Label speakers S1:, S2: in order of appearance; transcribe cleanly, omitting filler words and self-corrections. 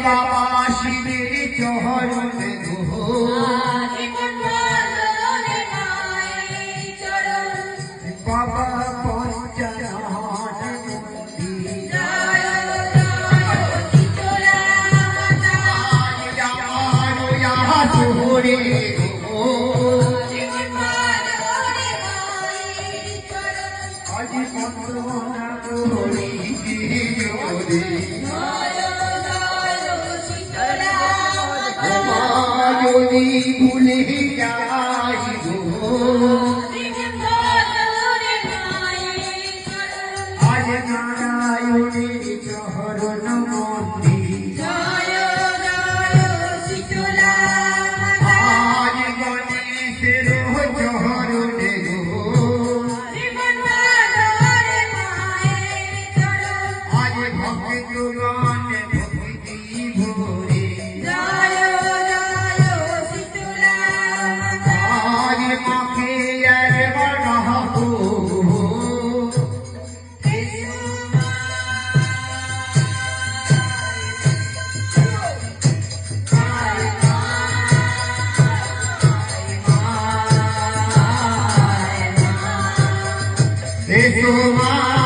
S1: বাবা শিবের চরণে গো বাবা পঞ্চনাথ জোরে গো আজ বন্দনা করি জোরে যদি ভুলে যাই গো আজ নারায়ণের চরণ মন্দির আজ গণেশের চরণে গো আজ ভক্তগণ ভক্তি ভরে আজ মাকে একবার ডাকো এসো মা